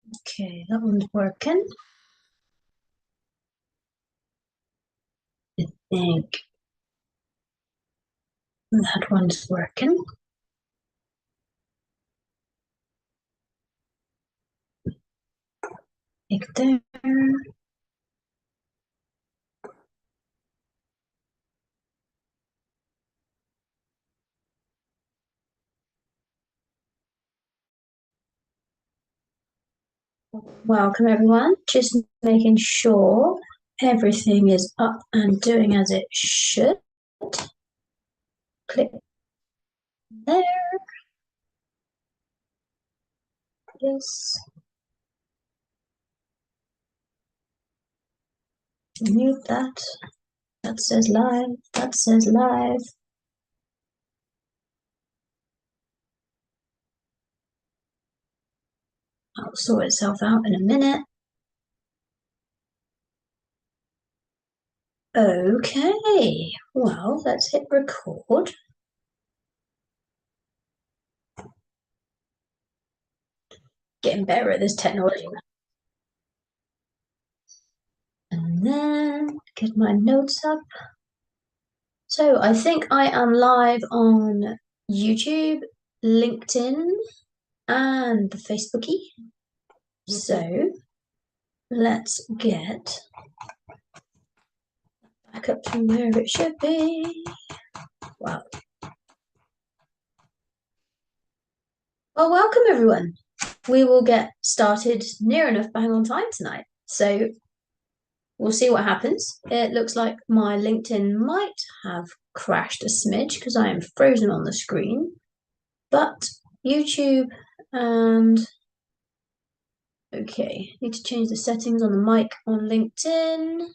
Okay, that one's working. I think that one's working. Click there. Welcome everyone. Just making sure everything is up and doing as it should. Click there. Yes. Mute that. That says live. That says live. I'll sort itself out in a minute. Okay. Well, let's hit record. Getting better at this technology. And then get my notes up. So I think I am live on YouTube, LinkedIn, and the Facebookie. So let's get back up to where it should be. Wow. Well, welcome everyone. We will get started near enough bang on time tonight. So we'll see what happens. It looks like my LinkedIn might have crashed a smidge because I am frozen on the screen. But YouTube and okay, need to change the settings on the mic on LinkedIn.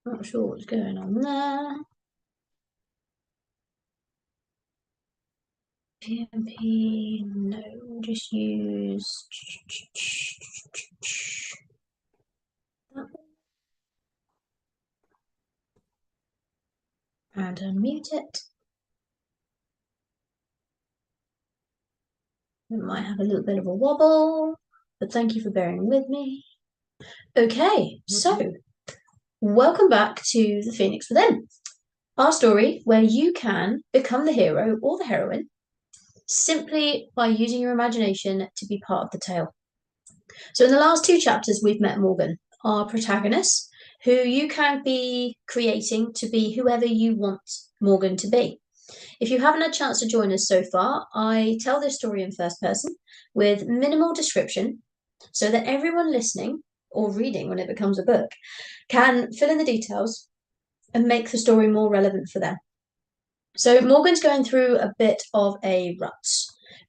Not sure what's going on there. PMP, no, we'll just use and unmute it. It might have a little bit of a wobble, but thank you for bearing with me. Okay, so welcome back to The Phoenix Within, our story where you can become the hero or the heroine simply by using your imagination to be part of the tale. So in the last two chapters, we've met Morgan, our protagonist, who you can be creating to be whoever you want Morgan to be. If you haven't had a chance to join us so far, I tell this story in first person with minimal description so that everyone listening or reading when it becomes a book can fill in the details and make the story more relevant for them. So Morgan's going through a bit of a rut.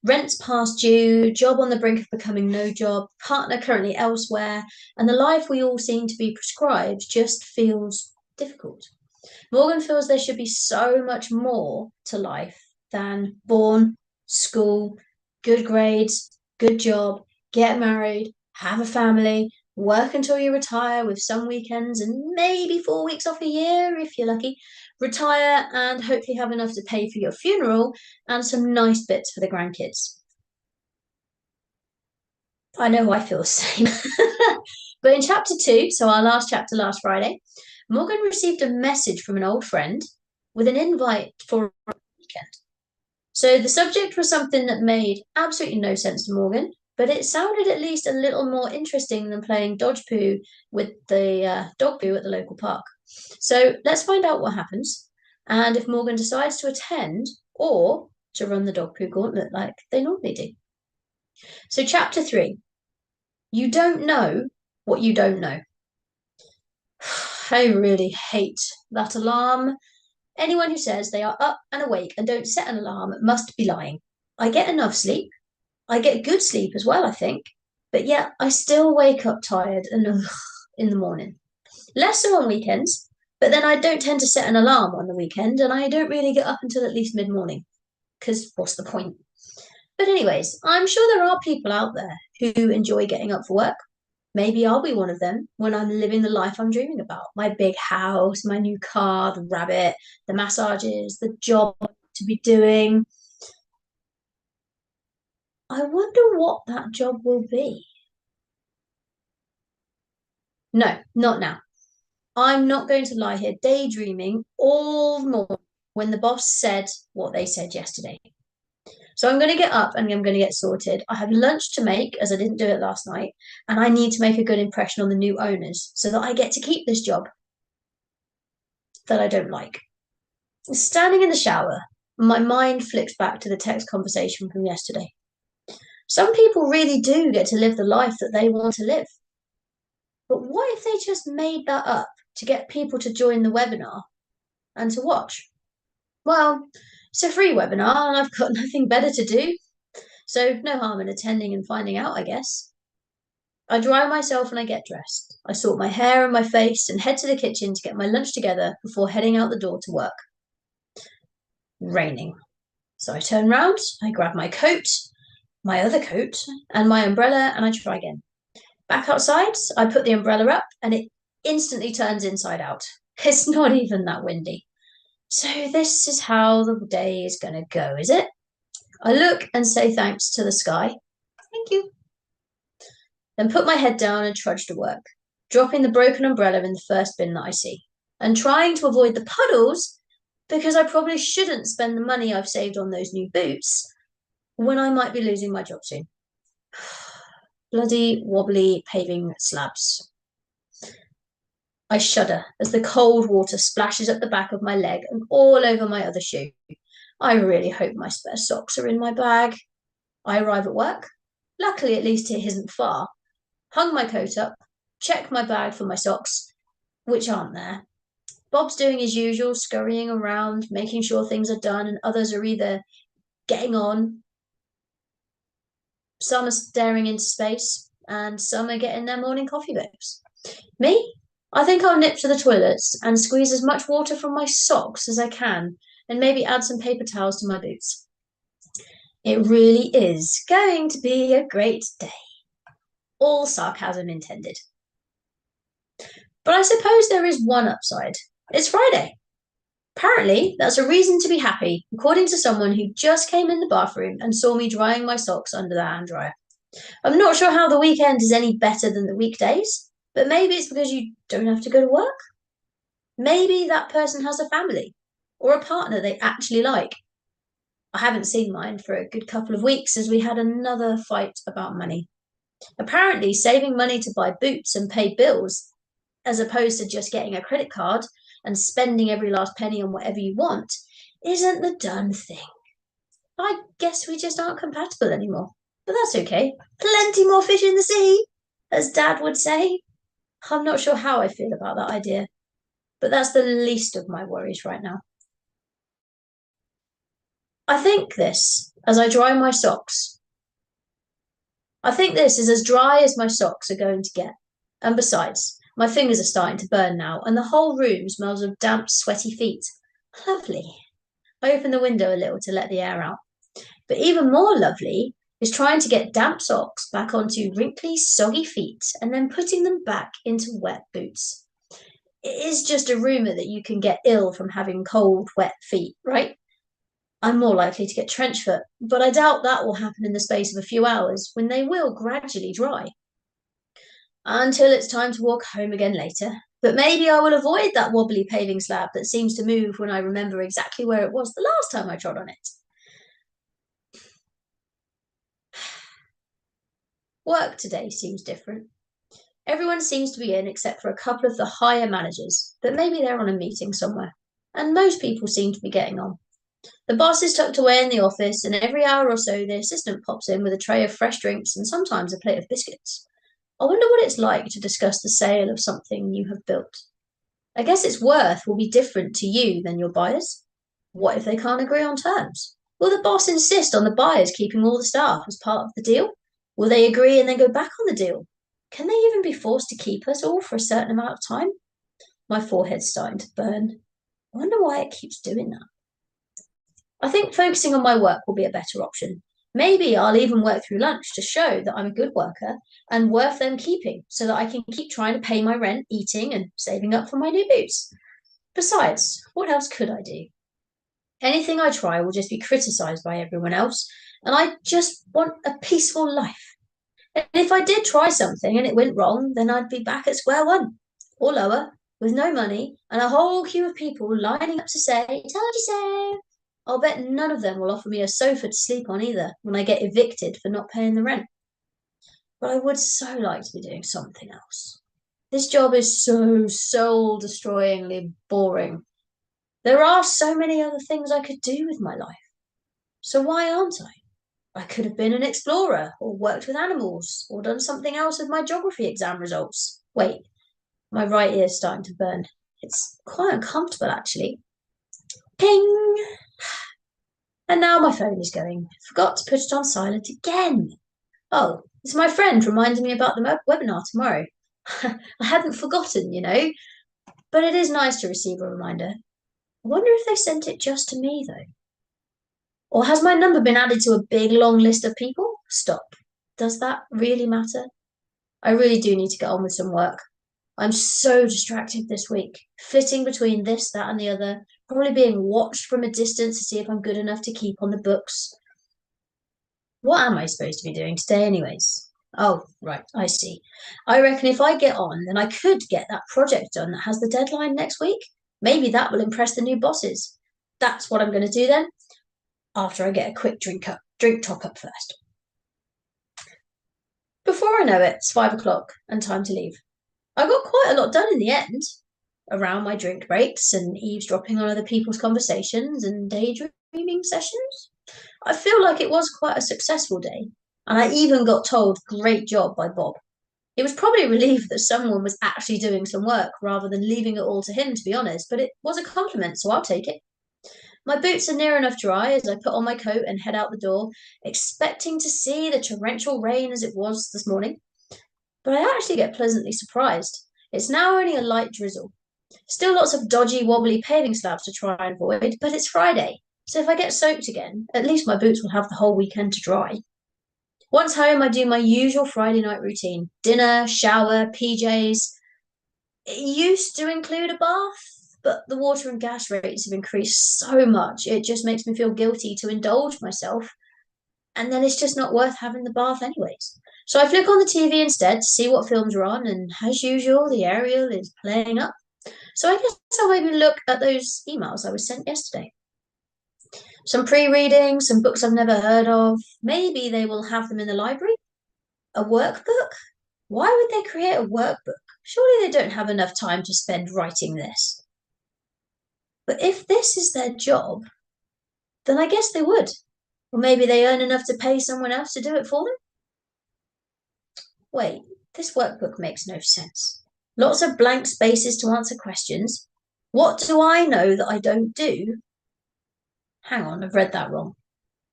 Rent's past due, job on the brink of becoming no job, partner currently elsewhere, and the life we all seem to be prescribed just feels difficult. Morgan feels there should be so much more to life than born, school, good grades, good job, get married, have a family, work until you retire with some weekends and maybe 4 weeks off a year if you're lucky, retire and hopefully have enough to pay for your funeral and some nice bits for the grandkids. I know I feel the same. But in chapter 2, so our last chapter last Friday, Morgan received a message from an old friend with an invite for a weekend. So the subject was something that made absolutely no sense to Morgan, but it sounded at least a little more interesting than playing dodge poo with the dog poo at the local park. So let's find out what happens and if Morgan decides to attend or to run the dog poo gauntlet like they normally do. So, chapter 3, you don't know what you don't know. I really hate that alarm. Anyone who says they are up and awake and don't set an alarm must be lying. I get enough sleep. I get good sleep as well, I think. But yet, I still wake up tired and in the morning. Less so on weekends, but then I don't tend to set an alarm on the weekend and I don't really get up until at least mid morning. Because what's the point? But, anyways, I'm sure there are people out there who enjoy getting up for work. Maybe I'll be one of them when I'm living the life I'm dreaming about. My big house, my new car, the rabbit, the massages, the job to be doing. I wonder what that job will be. No, not now. I'm not going to lie here daydreaming all morning when the boss said what they said yesterday. So I'm going to get up and I'm going to get sorted. I have lunch to make as I didn't do it last night, and I need to make a good impression on the new owners so that I get to keep this job that I don't like. Standing in the shower, my mind flicks back to the text conversation from yesterday. Some people really do get to live the life that they want to live. But what if they just made that up to get people to join the webinar and to watch? Well, it's a free webinar and I've got nothing better to do. So no harm in attending and finding out, I guess. I dry myself and I get dressed. I sort my hair and my face and head to the kitchen to get my lunch together before heading out the door to work. Raining. So I turn round, I grab my coat, my other coat, and my umbrella, and I try again. Back outside, I put the umbrella up and it instantly turns inside out. It's not even that windy. So this is how the day is going to go, is it? I look and say thanks to the sky. Thank you. Then put my head down and trudge to work, dropping the broken umbrella in the first bin that I see, and trying to avoid the puddles because I probably shouldn't spend the money I've saved on those new boots when I might be losing my job soon. Bloody wobbly paving slabs. I shudder as the cold water splashes up the back of my leg and all over my other shoe. I really hope my spare socks are in my bag. I arrive at work. Luckily, at least it isn't far. Hung my coat up, check my bag for my socks, which aren't there. Bob's doing his usual, scurrying around, making sure things are done, and others are either getting on. Some are staring into space, and some are getting their morning coffee breaks. Me? I think I'll nip to the toilets and squeeze as much water from my socks as I can, and maybe add some paper towels to my boots. It really is going to be a great day. All sarcasm intended. But I suppose there is one upside. It's Friday. Apparently, that's a reason to be happy, according to someone who just came in the bathroom and saw me drying my socks under the hand dryer. I'm not sure how the weekend is any better than the weekdays, but maybe it's because you don't have to go to work. Maybe that person has a family or a partner they actually like. I haven't seen mine for a good couple of weeks as we had another fight about money. Apparently, saving money to buy boots and pay bills, as opposed to just getting a credit card and spending every last penny on whatever you want, isn't the done thing. I guess we just aren't compatible anymore. But that's okay. Plenty more fish in the sea, as Dad would say. I'm not sure how I feel about that idea, but that's the least of my worries right now. I think this as I dry my socks. I think this is as dry as my socks are going to get. And besides, my fingers are starting to burn now, and the whole room smells of damp, sweaty feet. Lovely. I open the window a little to let the air out. But even more lovely is trying to get damp socks back onto wrinkly, soggy feet and then putting them back into wet boots. It is just a rumour that you can get ill from having cold, wet feet, right? I'm more likely to get trench foot, but I doubt that will happen in the space of a few hours when they will gradually dry. Until it's time to walk home again later. But maybe I will avoid that wobbly paving slab that seems to move when I remember exactly where it was the last time I trod on it. Work today seems different. Everyone seems to be in except for a couple of the higher managers, but maybe they're on a meeting somewhere. And most people seem to be getting on. The boss is tucked away in the office, and every hour or so the assistant pops in with a tray of fresh drinks and sometimes a plate of biscuits. I wonder what it's like to discuss the sale of something you have built. I guess its worth will be different to you than your buyers. What if they can't agree on terms? Will the boss insist on the buyers keeping all the staff as part of the deal? Will they agree and then go back on the deal? Can they even be forced to keep us all for a certain amount of time? My forehead's starting to burn. I wonder why it keeps doing that. I think focusing on my work will be a better option. Maybe I'll even work through lunch to show that I'm a good worker and worth them keeping so that I can keep trying to pay my rent, eating, and saving up for my new boots. Besides, what else could I do? Anything I try will just be criticised by everyone else, and I just want a peaceful life. And if I did try something and it went wrong, then I'd be back at square one or lower with no money and a whole queue of people lining up to say, "Told you so." I'll bet none of them will offer me a sofa to sleep on either when I get evicted for not paying the rent. But I would so like to be doing something else. This job is so soul-destroyingly boring. There are so many other things I could do with my life. So why aren't I? I could have been an explorer, or worked with animals, or done something else with my geography exam results. Wait, my right ear's starting to burn. It's quite uncomfortable, actually. Ping! And now my phone is going. Forgot to put it on silent again. Oh, it's my friend reminding me about the webinar tomorrow. I hadn't forgotten, but it is nice to receive a reminder. I wonder if they sent it just to me, though. Or has my number been added to a big long list of people? Stop. Does that really matter? I really do need to get on with some work. I'm so distracted this week, flitting between this, that, and the other, probably being watched from a distance to see if I'm good enough to keep on the books. What am I supposed to be doing today, anyways? Oh, right, I see. I reckon if I get on, then I could get that project done that has the deadline next week. Maybe that will impress the new bosses. That's what I'm going to do then, after I get a quick drink top up first. Before I know it, it's 5 o'clock and time to leave. I got quite a lot done in the end, around my drink breaks and eavesdropping on other people's conversations and daydreaming sessions. I feel like it was quite a successful day, and I even got told great job by Bob. He was probably relieved that someone was actually doing some work rather than leaving it all to him, to be honest, but it was a compliment, so I'll take it. My boots are near enough dry as I put on my coat and head out the door, expecting to see the torrential rain as it was this morning. But I actually get pleasantly surprised. It's now only a light drizzle. Still lots of dodgy, wobbly paving slabs to try and avoid, but it's Friday, so if I get soaked again, at least my boots will have the whole weekend to dry. Once home, I do my usual Friday night routine: dinner, shower, PJs. It used to include a bath, but the water and gas rates have increased so much, it just makes me feel guilty to indulge myself, and then it's just not worth having the bath anyways. So I flick on the TV instead to see what films are on, and as usual, the aerial is playing up. So I guess I'll maybe look at those emails I was sent yesterday. Some pre-reading, some books I've never heard of. Maybe they will have them in the library. A workbook? Why would they create a workbook? Surely they don't have enough time to spend writing this. But if this is their job, then I guess they would. Or maybe they earn enough to pay someone else to do it for them. Wait, this workbook makes no sense. Lots of blank spaces to answer questions. What do I know that I don't do? Hang on, I've read that wrong.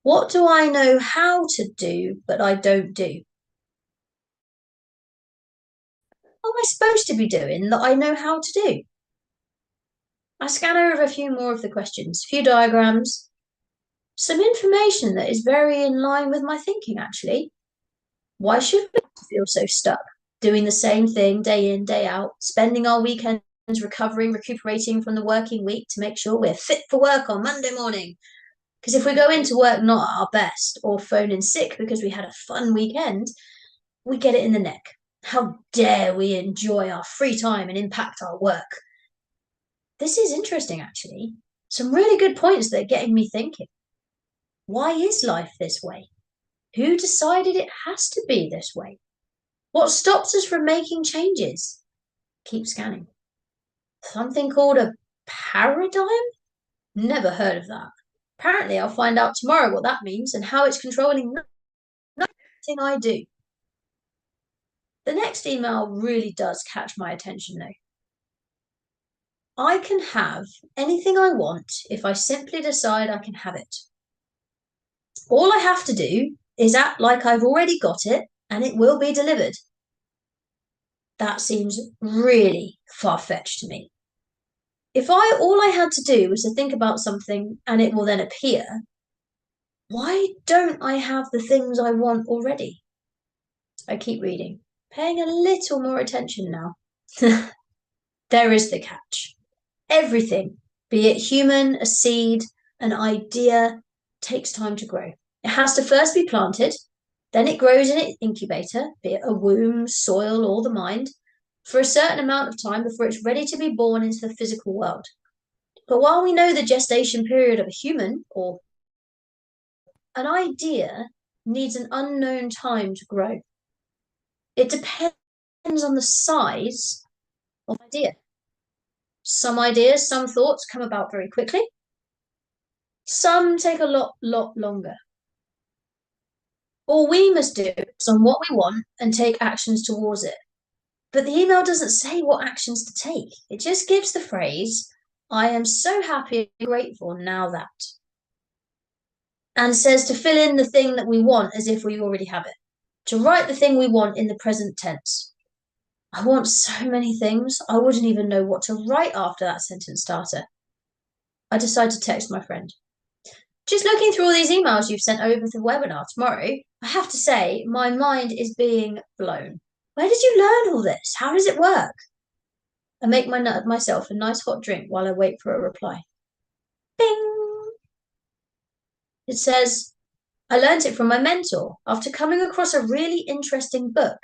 What do I know how to do, but I don't do? What am I supposed to be doing that I know how to do? I scan over a few more of the questions, a few diagrams, some information that is very in line with my thinking, actually. Why should we feel so stuck, doing the same thing day in, day out, spending our weekends recovering, recuperating from the working week to make sure we're fit for work on Monday morning? Because if we go into work not at our best or phone in sick because we had a fun weekend, we get it in the neck. How dare we enjoy our free time and impact our work? This is interesting, actually. Some really good points that are getting me thinking. Why is life this way? Who decided it has to be this way? What stops us from making changes? Keep scanning. Something called a paradigm? Never heard of that. Apparently, I'll find out tomorrow what that means and how it's controlling nothing I do. The next email really does catch my attention, though. I can have anything I want if I simply decide I can have it. All I have to do is act like I've already got it and it will be delivered. That seems really far-fetched to me. If all I had to do was to think about something and it will then appear, why don't I have the things I want already? I keep reading, paying a little more attention now. There is the catch. Everything, be it human, a seed, an idea, takes time to grow. It has to first be planted, then it grows in its incubator, be it a womb, soil, or the mind, for a certain amount of time before it's ready to be born into the physical world. But while we know the gestation period of a human or an idea needs an unknown time to grow. It depends on the size of the idea. Some ideas, some thoughts come about very quickly. Some take a lot longer. All we must do is on what we want and take actions towards it. But the email doesn't say what actions to take. It just gives the phrase, I am so happy and grateful now that. And says to fill in the thing that we want as if we already have it. To write the thing we want in the present tense. I want so many things, I wouldn't even know what to write after that sentence starter. I decide to text my friend. Just looking through all these emails you've sent over the webinar tomorrow, I have to say, my mind is being blown. Where did you learn all this? How does it work? I make myself a nice hot drink while I wait for a reply. Bing! It says, I learned it from my mentor after coming across a really interesting book.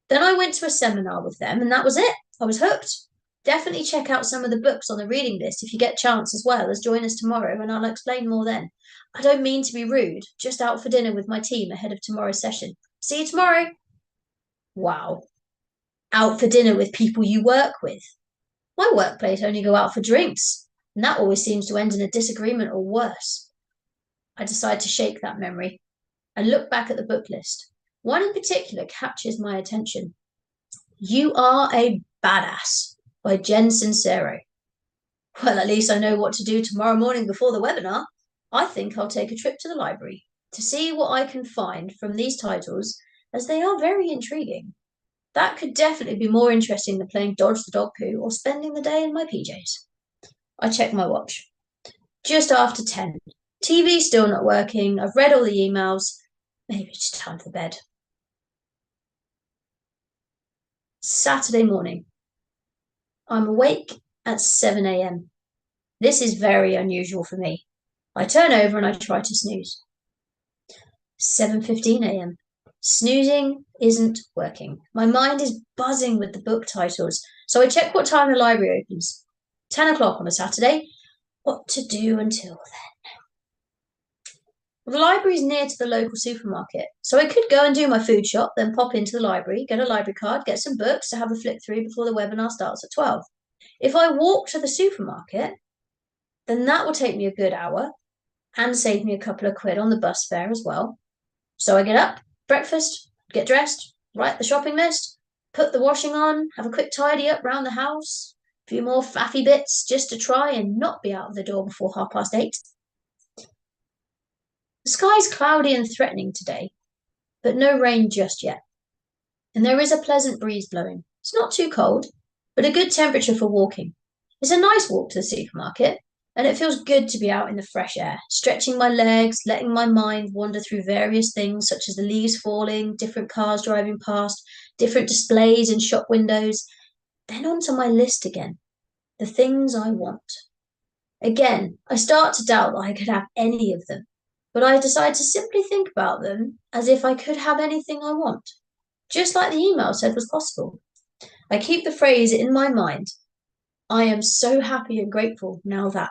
Then I went to a seminar with them and that was it. I was hooked. Definitely check out some of the books on the reading list if you get a chance as well as join us tomorrow and I'll explain more then. I don't mean to be rude, just out for dinner with my team ahead of tomorrow's session. See you tomorrow. Wow. Out for dinner with people you work with. My workplace only go out for drinks, and that always seems to end in a disagreement or worse. I decide to shake that memory and look back at the book list. One in particular captures my attention. You Are a Badass by Jen Sincero. Well, at least I know what to do tomorrow morning before the webinar. I think I'll take a trip to the library to see what I can find from these titles, as they are very intriguing. That could definitely be more interesting than playing Dodge the Dog Poo or spending the day in my PJs. I check my watch. Just after 10. TV's still not working. I've read all the emails. Maybe it's time for bed. Saturday morning. I'm awake at 7 a.m. This is very unusual for me. I turn over and I try to snooze. 7:15 a.m. Snoozing isn't working. My mind is buzzing with the book titles, so I check what time the library opens. 10 o'clock on a Saturday. What to do until then? The library is near to the local supermarket, so I could go and do my food shop, then pop into the library, get a library card, get some books to have a flick through before the webinar starts at 12. If I walk to the supermarket, then that will take me a good hour and save me a couple of quid on the bus fare as well. So I get up, breakfast, get dressed, write the shopping list, put the washing on, have a quick tidy up round the house, a few more faffy bits just to try and not be out of the door before 8:30. The sky's cloudy and threatening today, but no rain just yet. And there is a pleasant breeze blowing. It's not too cold, but a good temperature for walking. It's a nice walk to the supermarket, and it feels good to be out in the fresh air, stretching my legs, letting my mind wander through various things such as the leaves falling, different cars driving past, different displays in shop windows, then onto my list again, the things I want. Again, I start to doubt that I could have any of them, but I decide to simply think about them as if I could have anything I want, just like the email said was possible. I keep the phrase in my mind, I am so happy and grateful now that,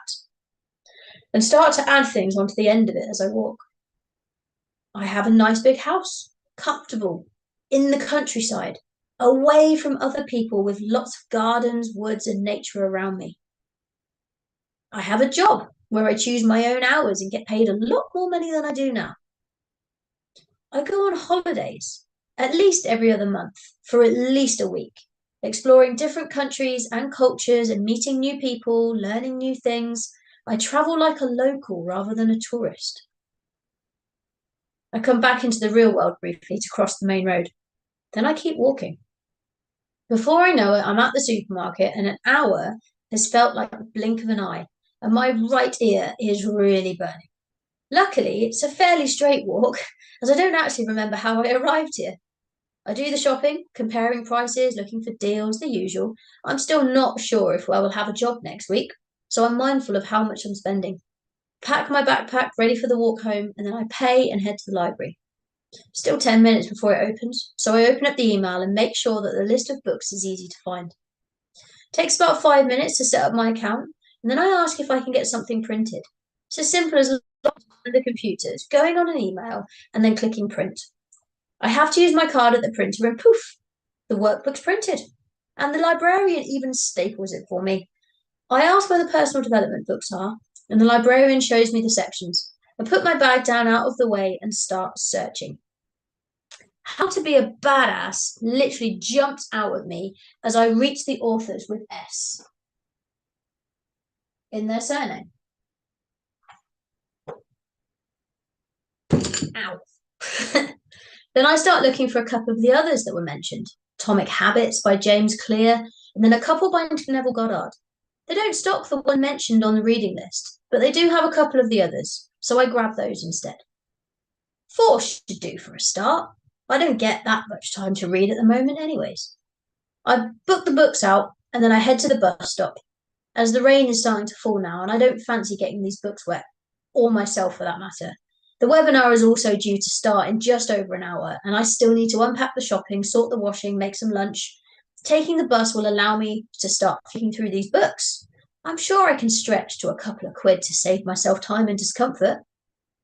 and start to add things onto the end of it as I walk. I have a nice big house, comfortable, in the countryside, away from other people with lots of gardens, woods, and nature around me. I have a job where I choose my own hours and get paid a lot more money than I do now. I go on holidays at least every other month for at least a week, exploring different countries and cultures and meeting new people, learning new things. I travel like a local rather than a tourist. I come back into the real world briefly to cross the main road. Then I keep walking. Before I know it, I'm at the supermarket and an hour has felt like the blink of an eye, and my right ear is really burning. Luckily, it's a fairly straight walk, as I don't actually remember how I arrived here. I do the shopping, comparing prices, looking for deals, the usual. I'm still not sure if I will have a job next week, so I'm mindful of how much I'm spending. pack my backpack ready for the walk home, and then I pay and head to the library. Still 10 minutes before it opens, so I open up the email and make sure that the list of books is easy to find. Takes about 5 minutes to set up my account, and then I ask if I can get something printed. It's as simple as logging on the computers, going on an email, and then clicking print. I have to use my card at the printer, and poof, the workbook's printed. And the librarian even staples it for me. I ask where the personal development books are, and the librarian shows me the sections. I put my bag down out of the way and start searching. How to Be a Badass literally jumped out at me as I reached the authors with S in their surname. Ow. Then I start looking for a couple of the others that were mentioned. Atomic Habits by James Clear, and then a couple by Neville Goddard. They don't stock the one mentioned on the reading list, but they do have a couple of the others, so I grab those instead. 4 should do for a start. I don't get that much time to read at the moment anyways. I book the books out, and then I head to the bus stop, as the rain is starting to fall now, and I don't fancy getting these books wet, or myself for that matter. The webinar is also due to start in just over an hour, and I still need to unpack the shopping, sort the washing, make some lunch. Taking the bus will allow me to start flicking through these books. I'm sure I can stretch to a couple of quid to save myself time and discomfort.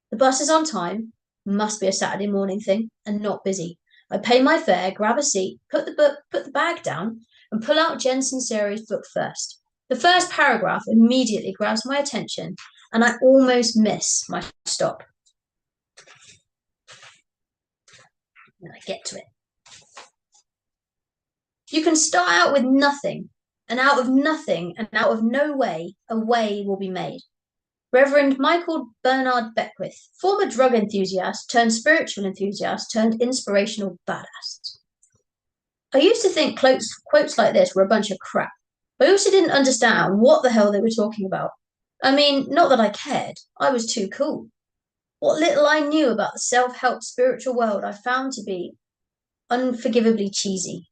The bus is on time, must be a Saturday morning thing, and not busy. I pay my fare, grab a seat, put the bag down, and pull out Jensen Series book first. The first paragraph immediately grabs my attention, and I almost miss my stop. And I get to it. You can start out with nothing, and out of nothing and out of no way, a way will be made. Reverend Michael Bernard Beckwith, former drug enthusiast turned spiritual enthusiast turned inspirational badass. I used to think quotes like this were a bunch of crap, but I also didn't understand what the hell they were talking about. I mean, not that I cared, I was too cool. What little I knew about the self-help spiritual world I found to be unforgivably cheesy.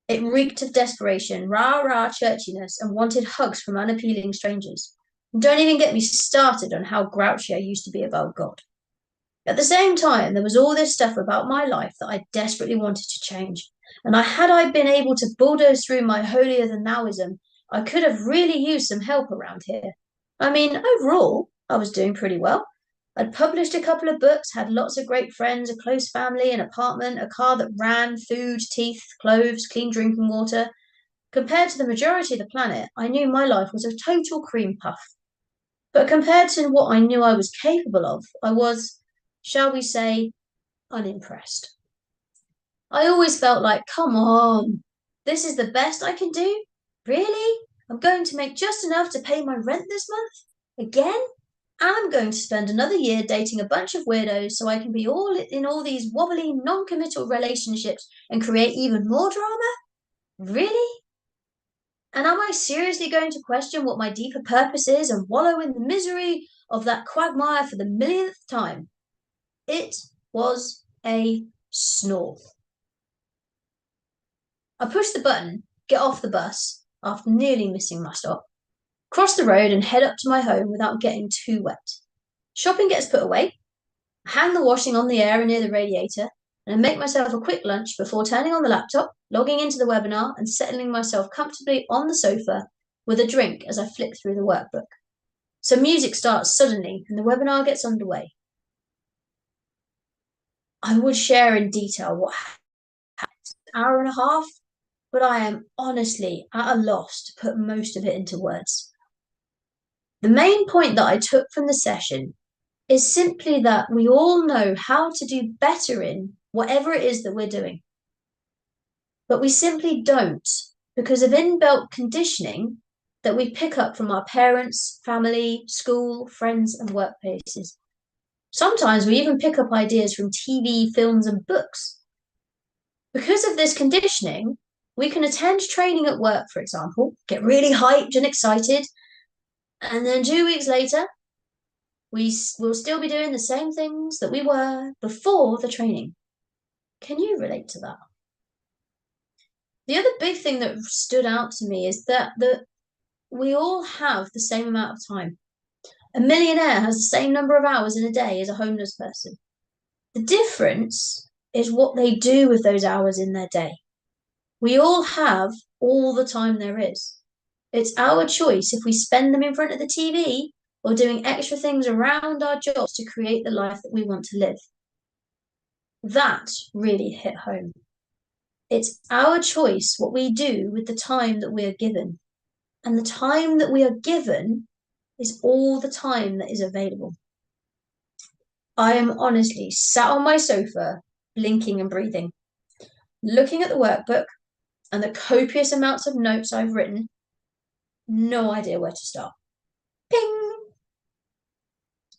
It reeked of desperation, rah-rah churchiness, and wanted hugs from unappealing strangers. Don't even get me started on how grouchy I used to be about God. At the same time, there was all this stuff about my life that I desperately wanted to change. And had I been able to bulldoze through my holier-than-thouism, I could have really used some help around here. I mean, overall, I was doing pretty well. I'd published a couple of books, had lots of great friends, a close family, an apartment, a car that ran, food, teeth, clothes, clean drinking water. Compared to the majority of the planet, I knew my life was a total cream puff. But compared to what I knew I was capable of, I was, shall we say, unimpressed. I always felt like, come on, this is the best I can do? Really? I'm going to make just enough to pay my rent this month? Again? And I'm going to spend another year dating a bunch of weirdos so I can be all in all these wobbly, non-committal relationships and create even more drama? Really? And am I seriously going to question what my deeper purpose is and wallow in the misery of that quagmire for the millionth time? It was a snore. I push the button, get off the bus after nearly missing my stop, cross the road and head up to my home without getting too wet. Shopping gets put away, I hang the washing on the air near the radiator, and I make myself a quick lunch before turning on the laptop, logging into the webinar, and settling myself comfortably on the sofa with a drink as I flick through the workbook. Some music starts suddenly, and the webinar gets underway. I would share in detail what happened an hour and a half, but I am honestly at a loss to put most of it into words. The main point that I took from the session is simply that we all know how to do better in whatever it is that we're doing. But we simply don't because of inbuilt conditioning that we pick up from our parents, family, school, friends, and workplaces. Sometimes we even pick up ideas from TV, films, and books. Because of this conditioning, we can attend training at work, for example, get really hyped and excited, and then 2 weeks later, we will still be doing the same things that we were before the training. Can you relate to that? The other big thing that stood out to me is that we all have the same amount of time. A millionaire has the same number of hours in a day as a homeless person. The difference is what they do with those hours in their day. We all have all the time there is. It's our choice if we spend them in front of the TV or doing extra things around our jobs to create the life that we want to live. That really hit home. It's our choice what we do with the time that we are given. And the time that we are given is all the time that is available. I am honestly sat on my sofa, blinking and breathing, looking at the workbook and the copious amounts of notes I've written. No idea where to start. Ping!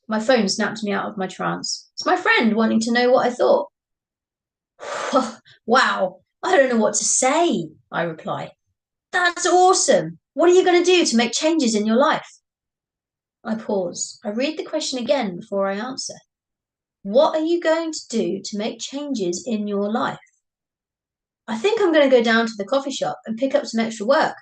My phone snapped me out of my trance. It's my friend wanting to know what I thought. Wow, I don't know what to say, I reply. That's awesome. What are you going to do to make changes in your life? I pause. I read the question again before I answer. What are you going to do to make changes in your life? I think I'm going to go down to the coffee shop and pick up some extra work.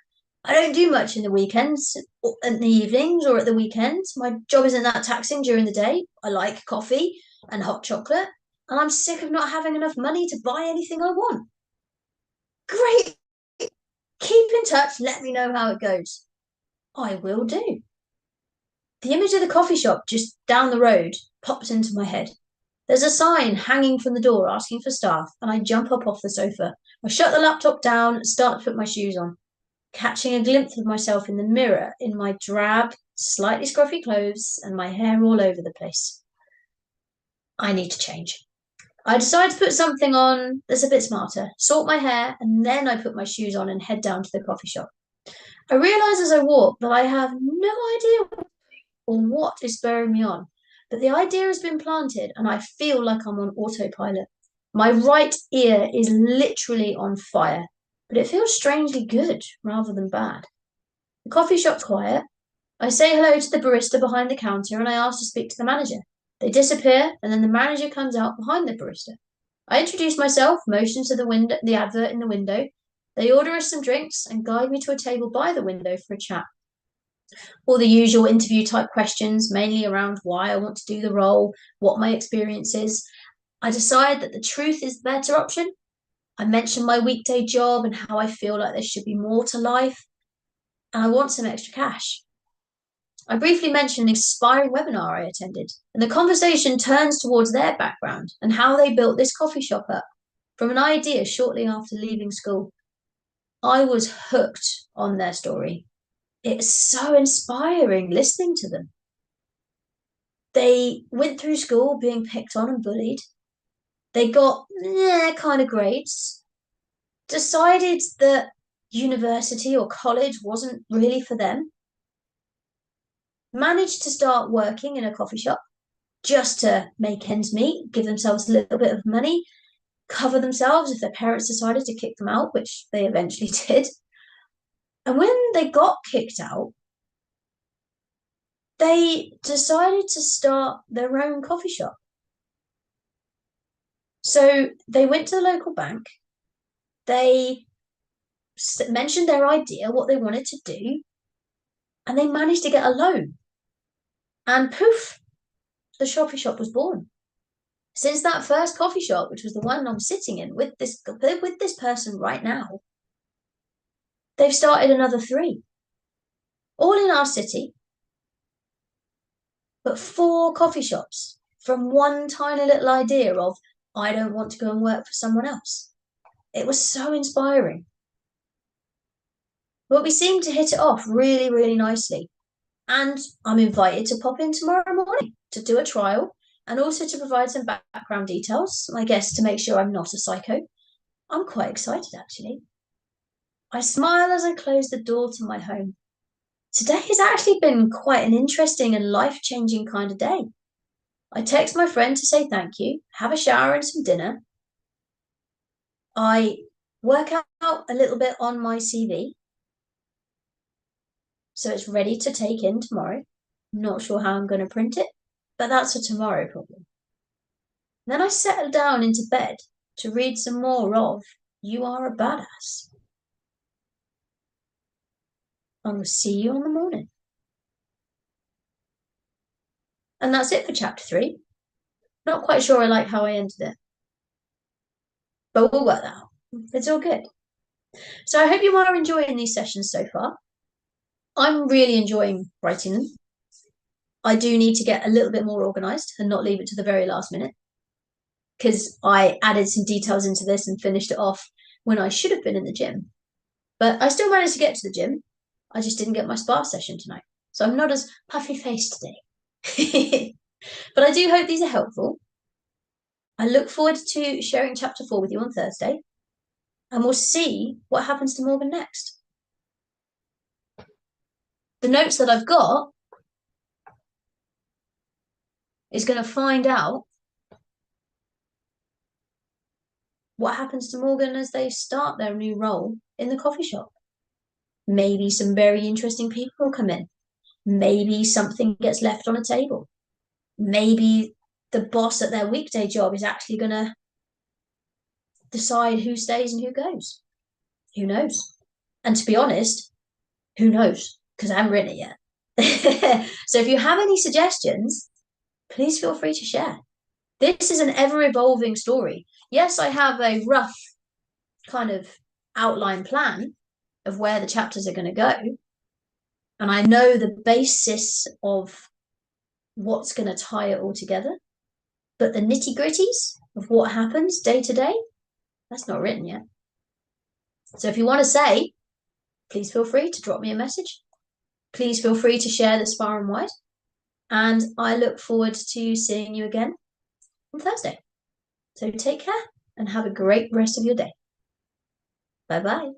I don't do much in the weekends, or in the evenings, or at the weekends. My job isn't that taxing during the day. I like coffee and hot chocolate, and I'm sick of not having enough money to buy anything I want. Great. Keep in touch. Let me know how it goes. I will do. The image of the coffee shop just down the road pops into my head. There's a sign hanging from the door asking for staff, and I jump up off the sofa. I shut the laptop down and start to put my shoes on, catching a glimpse of myself in the mirror in my drab, slightly scruffy clothes and my hair all over the place. I need to change. I decide to put something on that's a bit smarter, sort my hair, and then I put my shoes on and head down to the coffee shop. I realise as I walk that I have no idea or what is spurring me on, but the idea has been planted and I feel like I'm on autopilot. My right ear is literally on fire, but it feels strangely good rather than bad. The coffee shop's quiet. I say hello to the barista behind the counter and I ask to speak to the manager. They disappear and then the manager comes out behind the barista. I introduce myself, motion to the advert in the window. They order us some drinks and guide me to a table by the window for a chat. All the usual interview type questions, mainly around why I want to do the role, what my experience is. I decide that the truth is the better option. I mention my weekday job and how I feel like there should be more to life, and I want some extra cash. I briefly mention an inspiring webinar I attended, and the conversation turns towards their background and how they built this coffee shop up from an idea shortly after leaving school. I was hooked on their story. It's so inspiring listening to them. They went through school being picked on and bullied. They got kind of grades, decided that university or college wasn't really for them, managed to start working in a coffee shop just to make ends meet, give themselves a little bit of money, cover themselves if their parents decided to kick them out, which they eventually did. And when they got kicked out, they decided to start their own coffee shop. So they went to the local bank, they mentioned their idea, what they wanted to do, and they managed to get a loan. And poof, the coffee shop was born. Since that first coffee shop, which was the one I'm sitting in with this person right now, they've started another 3, all in our city, but 4 coffee shops from one tiny little idea of, I don't want to go and work for someone else. It was so inspiring. But we seemed to hit it off really, really nicely. And I'm invited to pop in tomorrow morning to do a trial and also to provide some background details, I guess, to make sure I'm not a psycho. I'm quite excited, actually. I smile as I close the door to my home. Today has actually been quite an interesting and life-changing kind of day. I text my friend to say thank you, have a shower and some dinner. I work out a little bit on my CV, so it's ready to take in tomorrow. Not sure how I'm going to print it, but that's a tomorrow problem. Then I settle down into bed to read some more of You Are a Badass. I will see you in the morning. And that's it for chapter 3. Not quite sure I like how I ended it, but we'll work that out. It's all good. So I hope you are enjoying these sessions so far. I'm really enjoying writing them. I do need to get a little bit more organized and not leave it to the very last minute, because I added some details into this and finished it off when I should have been in the gym. But I still managed to get to the gym. I just didn't get my spa session tonight. So I'm not as puffy faced today. But I do hope these are helpful. I look forward to sharing chapter 4 with you on Thursday, and we'll see what happens to Morgan next. The notes that I've got is going to find out what happens to Morgan as they start their new role in the coffee shop. Maybe some very interesting people come in. Maybe something gets left on a table. Maybe the boss at their weekday job is actually going to decide who stays and who goes. Who knows? And to be honest, who knows? Because I haven't written it yet. So if you have any suggestions, please feel free to share. This is an ever-evolving story. Yes, I have a rough kind of outline plan of where the chapters are going to go. And I know the basis of what's going to tie it all together. But the nitty-gritties of what happens day to day, that's not written yet. So if you want to say, please feel free to drop me a message. Please feel free to share this far and wide. And I look forward to seeing you again on Thursday. So take care and have a great rest of your day. Bye-bye.